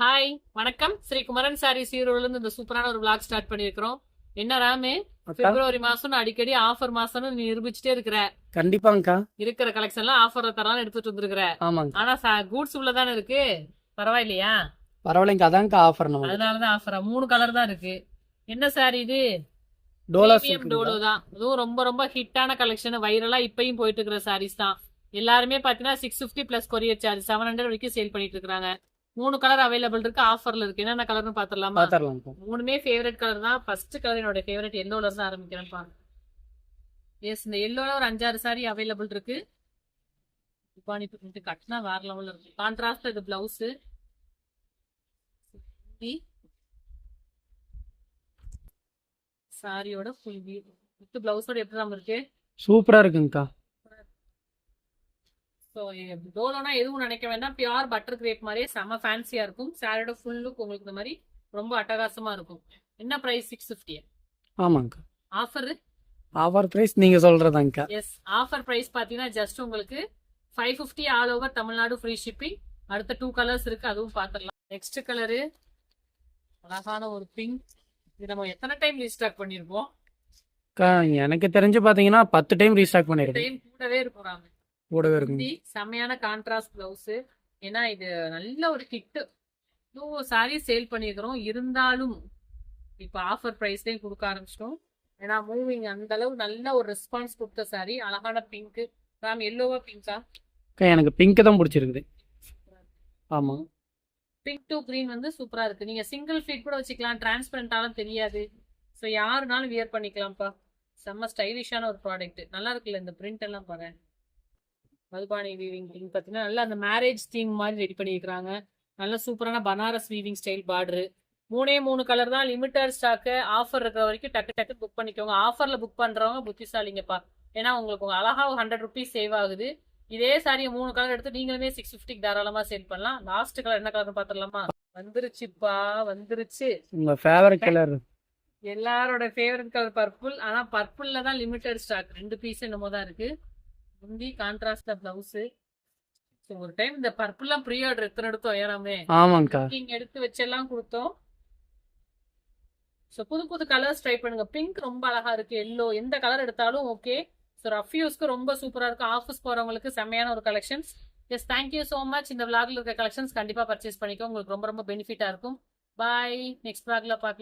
Hi வணக்கம். Sri Kumaran sorry சீரோல இருந்து இந்த சூப்பரான ஒரு vlog ஸ்டார்ட் பண்ணிருக்கிறோம். என்ன ராமே, அக்கா பிப்ரவரி மாசம் அடிக்கடி ஆஃபர் மாசம்னு நீ நிரூபிச்சுட்டே இருக்கிற. கண்டிப்பாங்கக்கா. இருக்கிற கலெக்ஷன் எல்லாம் ஆஃபர்ல தரலாம் எடுத்துட்டு வந்திருக்கிற. ஆமாங்க. ஆனா கூட்ஸ் உள்ளதானே இருக்கு, பரவாயில்லையா? பரவாயில்லைங்க, அதான்க்கா ஆஃபர் நமக்கு. அதனாலதான் ஆஃபரா? 3 கலர் தான் இருக்கு. என்ன சாரி இது? டோலா பிரீமியம் சில்க்குங்களா? டோலோ தான். அதுவும் ரொம்ப ரொம்ப ஹிட்டான கலெக்ஷன், வைரலா இப்பயும் போயிட்டு இருக்கிற சாரீஸ் தான். எல்லாருமே பாத்தீங்கன்னா 650 பிளஸ் கொரியர் சார்ஜ் 700 வரைக்கும் சேல் பண்ணிட்டு இருக்காங்க. 3 கலர் அவைலபிள் இருக்கு, ஆஃபர்ல இருக்கு. என்னென்ன கலர்னு பாத்துடலாமா? பாத்தரலாம்க்கா. 3மே ஃபேவரட் கலர் தான். ஃபர்ஸ்ட் கலர் என்னோட ஃபேவரட் எல்லோல இருந்து ஆரம்பிக்கிறேன் பாருங்க. எஸ், இந்த எல்லோல ஒரு 5-6 சாரி அவைலபிள் இருக்கு. துப்பானி பிரிண்ட் கட்டினா வேற லெவல்ல இருக்கு. கான்ட்ராஸ்ட் இது பிளவுஸ். சாரியோட ஃபுல் வியூ வித் பிளவுஸோட எப்படி தான் இருக்கு? சூப்பரா இருக்குங்கக்கா. ஸோ டோலோனா எதுவும் நினைக்க வேண்டாம், பியூர் பட்டர் கிரேப் மாதிரியே செம ஃபேன்சியா இருக்கும். சாரியோட ஃபுல் லுக் உங்களுக்கு இந்த மாதிரி ரொம்ப அட்டகாசமா இருக்கும். என்ன பிரைஸ்? 650. ஆமாங்கக்கா. ஆஃபர்? ஆஃபர் பிரைஸ் நீங்க சொல்றதாங்கக்கா. எஸ், ஆஃபர் பிரைஸ் பாத்தீங்கன்னா ஜஸ்ட் உங்களுக்கு 550 all over Tamil Nadu free shipping. அடுத்த 2 கலர்ஸ் இருக்கு, அதுவும் பாத்திரலாம். நெக்ஸ்ட் கலரு அழகான ஒரு பிங்க். இது நம்ம எத்தனை டைம் ரீஸ்டாக் பண்ணிருப்போம்? அக்கா எனக்கு தெரிஞ்சு பாத்தீங்கன்னா 10 டைம் ரீஸ்டாக் பண்ணிருக்கேன். டைம் கூடவே இருக்கும். கூடவே இருக்குங்க. செம்மையான கான்ட்ராஸ்ட் பிளவுஸ். ஏன்னா இது நல்ல ஒரு ஹிட். சாரி சேல் பண்ணிருக்கிறோம், இருந்தாலும் இப்ப ஆஃபர் பிரைஸ்லயும் கொடுக்க ஆரம்பிச்சிட்டோம். ஏன்னா மூவிங் அந்த அளவு நல்ல ஒரு ரெஸ்பான்ஸ் கொடுத்த சாரி. அழகான பிங்க். ராம், எல்லோவா பிங்கா? அக்கா எனக்கு பிங்க் தான் பிடிச்சிருக்குது. ஆமா. பிங்க் டு கிரீன் வந்து சூப்பரா இருக்கு. நீங்க சிங்கிள் ஃபீட் கூட வச்சுக்கலாம், டிரான்ஸ்பரண்டாலும் தெரியாது. ஸோ யாருனாலும் வியர் பண்ணிக்கலாம்ப்பா. செம்ம ஸ்டைலிஷான ஒரு ப்ராடக்ட். நல்லா இருக்குல்ல இந்த பிரிண்ட் எல்லாம் பாரு. மதுபானி வீவிங் பிங்க் பார்த்தீங்கன்னா நல்லா அந்த மேரேஜ் தீம் மாதிரி ரெடி பண்ணியிருக்கிறாங்க. நல்ல சூப்பரான Banaras weaving style border. 3 colour தான், லிமிட்டட் ஸ்டாக்கு. ஆஃபர் இருக்கிற வரைக்கும் டக்கு டக்கு புக் பண்ணிக்கோங்க. ஆஃபர்ல புக் பண்றவங்க புத்திசாலிங்கப்பா. ஏன்னா உங்களுக்கு அழகா 100 ருபீஸ் சேவ் ஆகுது. இதே சாரியை 3 கலர் எடுத்து நீங்களுமே 650 தாராளமா சேல் பண்ணலாம். லாஸ்ட் கலர் என்ன கலர்னு பாத்துடலாமா? வந்துருச்சுப்பா, வந்துருச்சு. உங்க ஃபேவரட் கலர். எல்லாரோட ஃபேவரட் கலர் பர்பிள். ஆனா பர்பிள்ல தான் லிமிட்டட் ஸ்டாக், 2 பீஸ் என்னமோ தான் இருக்கு. முந்தி கான்ட்ராஸ்டா பிளவுஸ். ஒரு டைம் இந்த பர்பிள்லாம் ப்ரீ ஆர்டர் எத்தனை எடுத்தோம் ஏறாமே. ஆமாங்கக்கா. நீங்க எடுத்து வச்செல்லாம் கொடுத்தோம். ஸோ புது புது கலர்ஸ் ட்ரை பண்ணுங்க. பிங்க் ரொம்ப அழகா இருக்கு, எல்லோ, எந்த கலர் எடுத்தாலும் ஓகே. ஸோ ரஃப் யூஸ்க்கு ரொம்ப சூப்பரா இருக்கு. ஆஃபீஸ் போறவங்களுக்கு செம்மையான ஒரு collections. Yes, thank you so much. இந்த விளாக்ல இருக்க கலெக்ஷன்ஸ் கண்டிப்பா பர்ச்சேஸ் பண்ணிக்கோ, உங்களுக்கு ரொம்ப ரொம்ப பெனிஃபிட்டா இருக்கும். பாய், நெக்ஸ்ட் விளாக்ல பார்க்கலாம்.